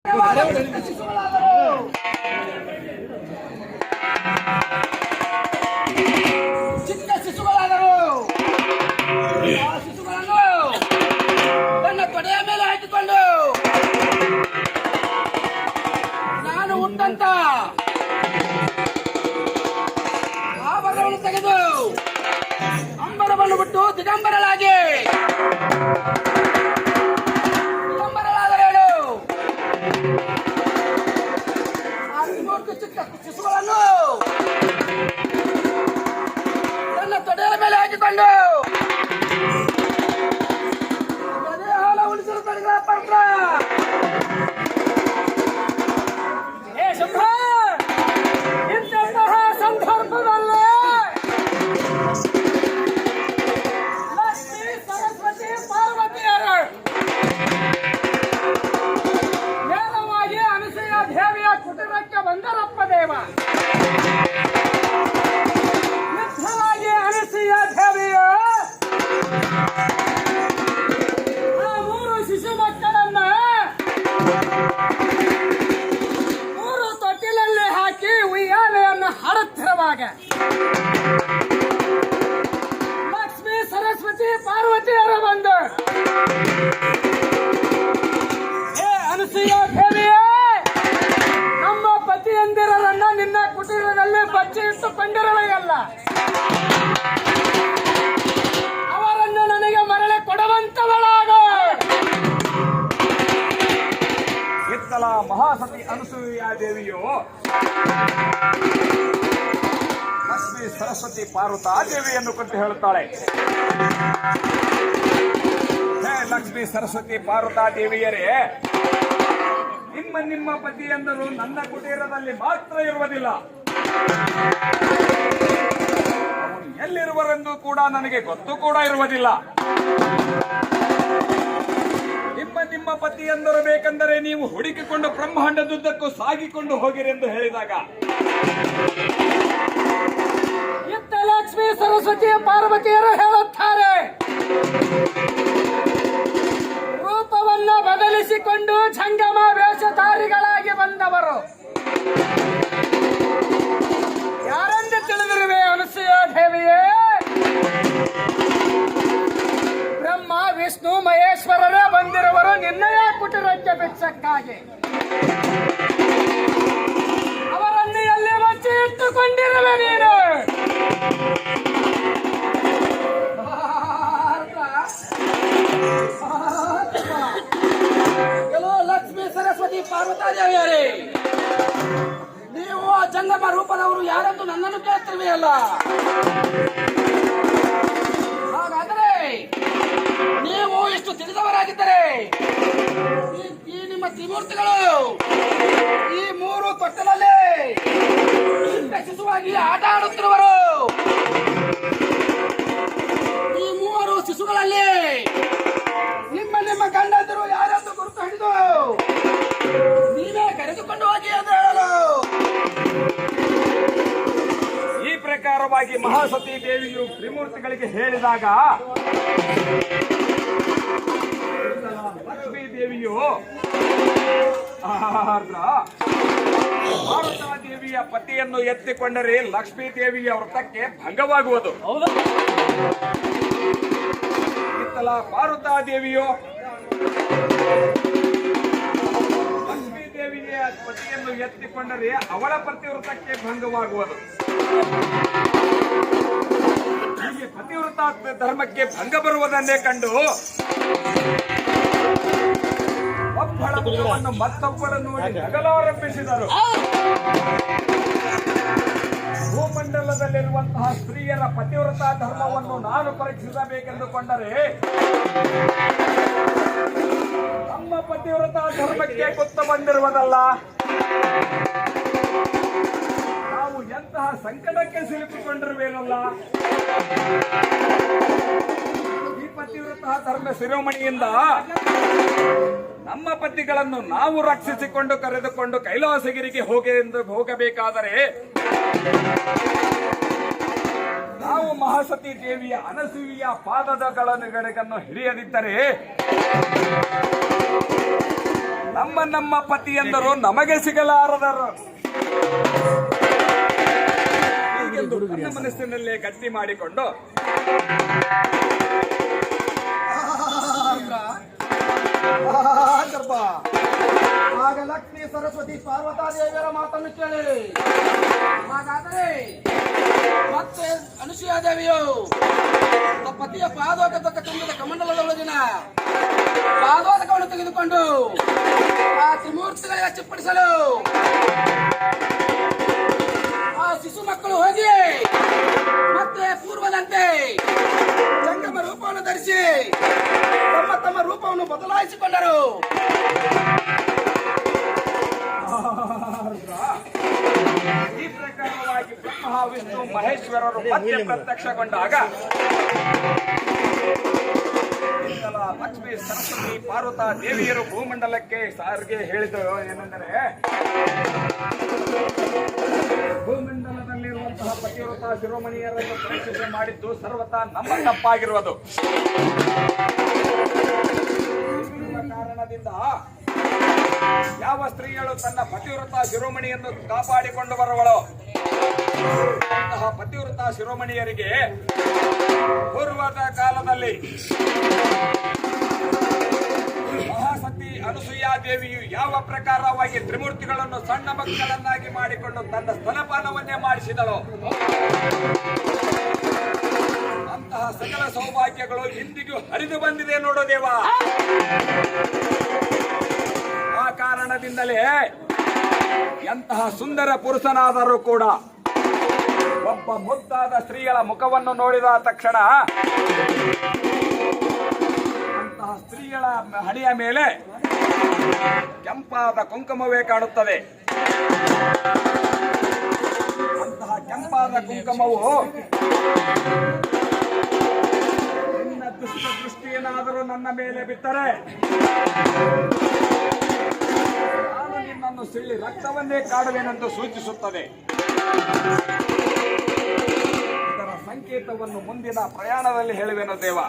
ಚಿಕ್ಕ ಶಿಶುಗಳಾದರು. ಆ ಶಿಶುಗಳನ್ನು ತನ್ನ ತೊಡೆಯ ಮೇಲೆ ಹಾಕಿಕೊಂಡು ನಾನು ಉಂಟಂತ ಆಭರಣವನ್ನು ತೆಗೆದು ಅಂಬರವನ್ನು ಬಿಟ್ಟು ದಿಗಂಬರಳಾಗಿ ಚಿಕ್ಕ ಶಿಶುಗಳನ್ನು ತನ್ನ ತೊಡೆಯ ಮೇಲೆ ಹಾಕಿಕೊಂಡು ಹಾಲ ಉಳಿಸಲು ತೊಡಗಿದ ಪರ್ತ್ರ. ಇಂತಹ ಸಂದರ್ಭದಲ್ಲಿ ಲಕ್ಷ್ಮೀ ಸರಸ್ವತಿ ಪಾರ್ವತಿಯರು ನೇರವಾಗಿ ಅನಸೂಯ ದೇವಿಯ ಕುಟೀರಕ್ಕೆ ಬಂದರಪ್ಪ ದೇವ. ನಿತ್ಯವಾಗಿ ಅನಸೂಯ ದೇವಿಯು ಆ ಮೂರು ಶಿಶು ಮಕ್ಕಳನ್ನ ಮೂರು ತೊಟ್ಟಿಲಲ್ಲಿ ಹಾಕಿ ಉಯ್ಯಾಲೆಯನ್ನು ಹಾಡುತ್ತಿರುವಾಗ ಲಕ್ಷ್ಮೀ ಸರಸ್ವತಿ ಪಾರ್ವತಿಯರು ಬಂದು, ಹೇ ಅನಸೂಯ ದೇವಿಯೇ, ನಮ್ಮ ಪತಿಯಂದಿರರನ್ನ ನಿನ್ನ ಕುಟೀರದಲ್ಲಿ ಬಚ್ಚಿ ಇಟ್ಟುಕೊಂಡಿರಲಿಲ್ಲ, ಅವರನ್ನು ನನಗೆ ಮರಳಿ ಕೊಡುವಂತವಳಾಗ. ಇತ್ತಲ ಮಹಾಸತಿ ಅನಸೂಯ ದೇವಿಯು ಲಕ್ಷ್ಮೀ ಸರಸ್ವತಿ ಪಾರ್ವತಾ ದೇವಿಯನ್ನು ಕುರಿತು ಹೇಳುತ್ತಾಳೆ. ಹೇ ಲಕ್ಷ್ಮೀ ಸರಸ್ವತಿ ಪಾರ್ವತಾ ದೇವಿಯರೇ, ನಿಮ್ಮ ಪತಿಯಂದರು ನನ್ನ ಕುಟೀರದಲ್ಲಿ ಮಾತ್ರ ಇರುವುದಿಲ್ಲ, ಅವರು ಎಲ್ಲಿರುವರೆಂದು ಕೂಡ ನನಗೆ ಗೊತ್ತು ಕೂಡ ಇರುವುದಿಲ್ಲ. ನಿಮ್ಮ ಪತಿಯಂದರು ಬೇಕೆಂದರೆ ನೀವು ಹುಡುಕಿಕೊಂಡು ಬ್ರಹ್ಮಾಂಡದುದ್ದಕ್ಕೂ ಸಾಗಿಕೊಂಡು ಹೋಗಿರೆಂದು ಹೇಳಿದಾಗ ಇತ್ತ ಲಕ್ಷ್ಮೀ ಸರಸ್ವತಿ ಪಾರ್ವತಿಯರು ಹೇಳುತ್ತಾರೆ, ರೂಪವನ್ನು ಬದಲಿಸಿಕೊಂಡು ಜಂಗಮ ವೇಷಧಾರಿಗಳಾಗಿ ಬಂದವರು ಯಾರೆಂದು ತಿಳಿದಿರುವೆ ಅನಸೂಯ ದೇವಿಯೇ? ಬ್ರಹ್ಮ ವಿಷ್ಣು ಮಹೇಶ್ವರರೇ ಬಂದಿರುವರು ನಿನ್ನಯ ಕುಟೀರಕ್ಕೆ ಬೆಚ್ಚಕ್ಕಾಗಿ. ಅವರನ್ನು ಎಲ್ಲಿ ಬಚ್ಚಿ ಇಟ್ಟುಕೊಂಡಿರುವೆ ನೀನು? ಕೆಲವು ಲಕ್ಷ್ಮೀ ಸರಸ್ವತಿ ಪಾರ್ವತಾ ದೇವಿಯರೇ, ನೀವು ಆ ಜಂಗಮ ರೂಪದವರು ಯಾರೆಂದು ನನ್ನನ್ನು ಕೇಳ್ತಿರುವೆಯಲ್ಲ, ಹಾಗಾದರೆ ನೀವು ಎಷ್ಟು ತಿಳಿದವರಾಗಿದ್ದರೆ ಈ ನಿಮ್ಮ ತ್ರಿಮೂರ್ತಿಗಳು ಈ ಮೂರು ತೊಟ್ಟಲಲ್ಲಿ ಶಿಶುವಾಗಿ ಆಟ ಆಡುತ್ತಿರುವರು. ಈ ಮೂವರು ಶಿಶುಗಳಲ್ಲಿ ನಿಮ್ಮ ಗಂಡಂದಿರು ಯಾರೆಂದು ಗುರುತು ಹಿಡಿದು ನೀವೇ ಕರೆದುಕೊಂಡು ಹೋಗಿ ಎಂದು ಹೇಳಲು. ಈ ಪ್ರಕಾರವಾಗಿ ಮಹಾಸತಿ ದೇವಿಯು ತ್ರಿಮೂರ್ತಿಗಳಿಗೆ ಹೇಳಿದಾಗ ಲಕ್ಷ್ಮೀ ದೇವಿಯು ಪಾರ್ವತಾ ದೇವಿಯ ಪತಿಯನ್ನು ಎತ್ತಿಕೊಂಡರೆ ಲಕ್ಷ್ಮೀ ದೇವಿಯ ವ್ರತಕ್ಕೆ ಭಂಗವಾಗುವುದು. ಇತ್ತಲ ಪಾರ್ವತಾ ದೇವಿಯು ಲಕ್ಷ್ಮೀ ದೇವಿಯ ಪತಿಯನ್ನು ಎತ್ತಿಕೊಂಡರೆ ಅವಳ ಪತಿವ್ರತಕ್ಕೆ ಭಂಗವಾಗುವುದು. ಹೀಗೆ ಪತಿವ್ರತ ಧರ್ಮಕ್ಕೆ ಭಂಗ ಬರುವುದನ್ನೇ ಕಂಡು ಒಬ್ಬಳ ಮುಖವನ್ನು ಮತ್ತೊಬ್ಬರನ್ನು ನೋಡಿ ನಗಲಾರಂಭಿಸಿದರು. ಭೂಮಂಡಲದಲ್ಲಿರುವಂತಹ ಸ್ತ್ರೀಯರ ಪತಿವ್ರತ ಧರ್ಮವನ್ನು ನಾನು ಪರೀಕ್ಷಿಸಬೇಕೆಂದುಕೊಂಡರೆ ನಮ್ಮ ಪತಿವ್ರತ ಧರ್ಮಕ್ಕೆ ಗೊತ್ತು ಬಂದಿರುವುದಲ್ಲ, ನಾವು ಎಂತಹ ಸಂಕಟಕ್ಕೆ ಸಿಲುಕಿಕೊಂಡಿರುವೇನಲ್ಲ. ಈ ಪತಿವ್ರತ ಧರ್ಮ ಶಿರೋಮಣಿಯಿಂದ ನಮ್ಮ ಪತಿಗಳನ್ನು ನಾವು ರಕ್ಷಿಸಿಕೊಂಡು ಕರೆದುಕೊಂಡು ಕೈಲಾಸಗಿರಿಗೆ ಹೋಗಬೇಕಾದರೆ ನಾವು ಮಹಾಸತಿ ದೇವಿಯ ಅನಸೂಯ ಪಾದದ ಗಳನ್ನು ಹಿಡಿಯದಿದ್ದರೆ ನಮ್ಮ ಪತಿಯಂದರು ನಮಗೆ ಸಿಗಲಾರದರು ಹೀಗೆಂದು ನನ್ನ ಮನಸ್ಸಿನಲ್ಲೇ ಗಟ್ಟಿ ಮಾಡಿಕೊಂಡು ಆಗ ಲಕ್ಷ್ಮೀ ಸರಸ್ವತಿ ಪಾರ್ವತಾದೇವಿಯರ ಮಾತನ್ನು ಕೇಳಿ ಹಾಗಾದರೆ ಮತ್ತೆ ಅನುಸೂಯಾದೇವಿಯು ಪತಿಯ ಪಾದೋಟದ ತುಂಬಿದ ಕಮಂಡಲದೊಳಗಿನ ಪಾದೋದಕವನ್ನು ತೆಗೆದುಕೊಂಡು ಆ ತ್ರಿಮೂರ್ತಿಗಳಿಗೆ ಚಿಪ್ಪಡಿಸಲು ಆ ಶಿಶು ಮಕ್ಕಳು ಹೋಗಿ ಮತ್ತೆ ಪೂರ್ವದಂತೆ ಜಂಗಮ ರೂಪವನ್ನು ಧರಿಸಿ ತಮ್ಮ ತಮ್ಮ ರೂಪವನ್ನು ಬದಲಾಯಿಸಿಕೊಂಡರು. ಈ ಪ್ರಕಾರವಾಗಿ ಬ್ರಹ್ಮ ವಿಷ್ಣು ಮಹೇಶ್ವರರು ಮತ್ತೆ ಪ್ರತ್ಯಕ್ಷಗೊಂಡಾಗ ಲಕ್ಷ್ಮೀ ಸರಸ್ವತಿ ಪಾರ್ವತ ದೇವಿಯರು ಭೂಮಂಡಲಕ್ಕೆ ಸಾರಿಗೆ ಹೇಳಿದರು ಏನೆಂದರೆ, ಭೂಮಂಡಲದಲ್ಲಿರುವಂತಹ ಪತಿವ್ರತ ಶಿರೋಮಣಿಯರನ್ನು ಪರೀಕ್ಷೆ ಮಾಡಿದ್ದು ಸರ್ವತಾ ನಮ್ಮ ತಪ್ಪಾಗಿರುವುದು. ಕಾರಣದಿಂದ ಯಾವ ಸ್ತ್ರೀಯಳು ತನ್ನ ಪತಿವ್ರತ ಶಿರೋಮಣಿಯನ್ನು ಕಾಪಾಡಿಕೊಂಡು ಬರುವಳೋ ಅಂತಹ ಪತಿವ್ರತ ಶಿರೋಮಣಿಯರಿಗೆ ಪೂರ್ವದ ಕಾಲದಲ್ಲಿ ಮಹಾಸತಿ ಅನುಸೂಯಾದೇವಿಯು ಯಾವ ಪ್ರಕಾರವಾಗಿ ತ್ರಿಮೂರ್ತಿಗಳನ್ನು ಸಣ್ಣ ಮಕ್ಕಳನ್ನಾಗಿ ಮಾಡಿಕೊಂಡು ತನ್ನ ಸ್ತನಪಾನವನ್ನೇ ಮಾಡಿಸಿದಳು ಅಂತಹ ಸಕಲ ಸೌಭಾಗ್ಯಗಳು ಇಂದಿಗೂ ಹರಿದು ಬಂದಿದೆ ನೋಡು ದೇವ. ಆ ಕಾರಣದಿಂದಲೇ ಎಂತಹ ಸುಂದರ ಪುರುಷನಾದರೂ ಕೂಡ ಒಬ್ಬ ಮುದ್ದಾದ ಸ್ತ್ರೀಗಳ ಮುಖವನ್ನು ನೋಡಿದ ತಕ್ಷಣ ಅಂತಹ ಸ್ತ್ರೀಗಳ ಹಣೆಯ ಮೇಲೆ ಕೆಂಪಾದ ಕುಂಕುಮವೇ ಕಾಣುತ್ತದೆ. ಅಂತಹ ಕೆಂಪಾದ ಕುಂಕುಮವು ನಿನ್ನ ದುಷ್ಟ ದೃಷ್ಟಿಯೇನಾದರೂ ನನ್ನ ಮೇಲೆ ಬಿತ್ತರೆ ನಾನು ನಿನ್ನನ್ನು ಸಿಳ್ಳಿ ರಕ್ತವನ್ನೇ ಕಾಡುವೆನೆಂದು ಸೂಚಿಸುತ್ತದೆ. ಇದರ ಸಂಕೇತವನ್ನು ಮುಂದಿನ ಪ್ರಯಾಣದಲ್ಲಿ ಹೇಳುವೆನು ದೇವ.